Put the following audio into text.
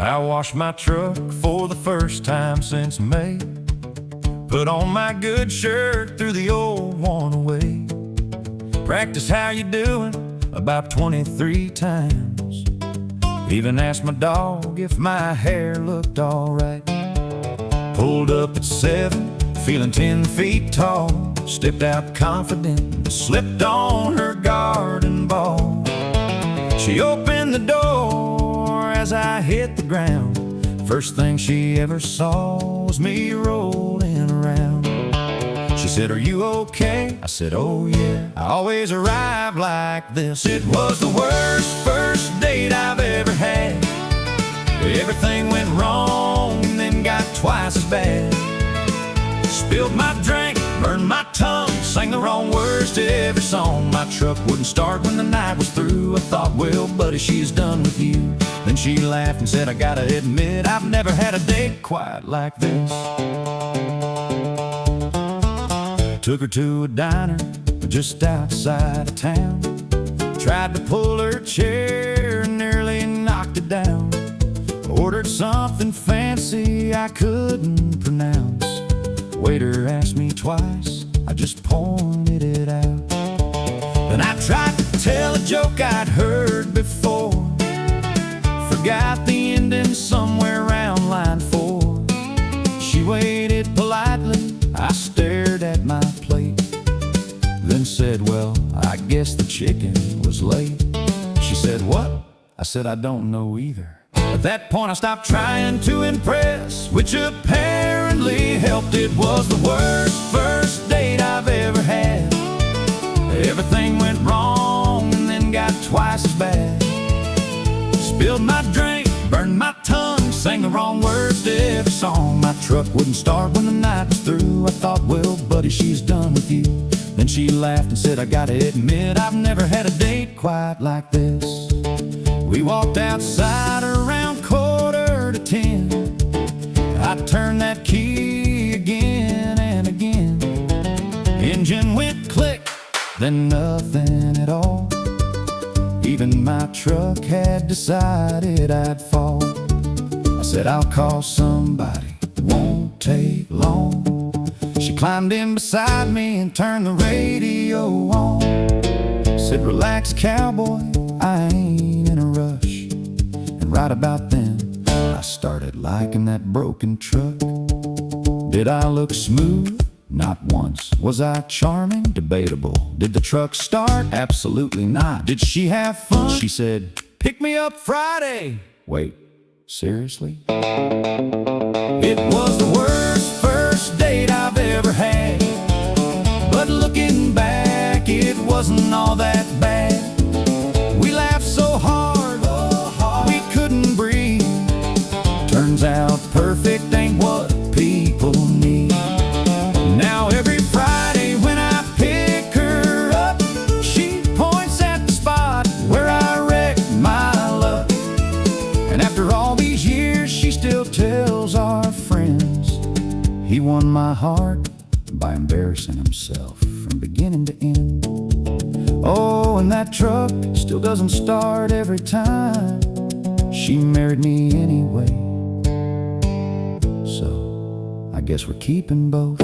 I washed my truck for the first time since May. Put on my good shirt, threw the old one away. Practice how you doing about 23 times. Even asked my dog if my hair looked alright. Pulled up at 7, feeling 10 feet tall. Stepped out confident, slipped on her garden ball. She opened the door as I hit the ground. First thing she ever saw was me rolling around. She said, "Are you okay?" I said, "Oh yeah, I always arrive like this." It was the worst first date I've ever had. Everything went wrong and then got twice as bad. Spilled my drink, burned my tongue, sang the wrong words to every song. My truck wouldn't start when the night was through. I thought, well, buddy, she's done with you. Then she laughed and said, "I gotta admit, I've never had a date quite like this." Took her to a diner just outside of town. Tried to pull her chair and nearly knocked it down. Ordered something fancy I couldn't pronounce. Waiter asked me twice, I just pointed it out. Then I tried to tell a joke I'd heard before. Forgot the ending somewhere around line 4. She waited politely, I stared at my plate. Then said, "Well, I guess the chicken was late." She said, "What?" I said, "I don't know either." At that point I stopped trying to impress, which apparently helped. It was the worst first date I've ever had. Everything went wrong and then got twice as bad. Spilled my drink, burned my tongue, sang the wrong words to every song. My truck wouldn't start when the night was through. I thought, well, buddy, she's done with you. Then she laughed and said, "I gotta admit, I've never had a date quite like this." We walked outside around 9:45. I turned that key again and again. Engine went click, then nothing at all. Even my truck had decided I'd fall. I said, "I'll call somebody, won't take long." She climbed in beside me and turned the radio on. Said, "Relax, cowboy, I ain't in a rush." And right about then, I started liking that broken truck. Did I look smooth? Not once. Was I charming? Debatable. Did the truck start? Absolutely not. Did she have fun? She said, "Pick me up Friday." Wait, seriously? It was the worst first date I've ever had. But looking back, it wasn't all that bad. We laughed so hard, we couldn't breathe. Turns out perfect ain't what people need. Now every Friday when I pick her up, she points at the spot where I wrecked my luck. And after all these years, she still tells our friends he won my heart by embarrassing himself from beginning to end. Oh, and that truck still doesn't start every time. She married me anyway, so I guess we're keeping both.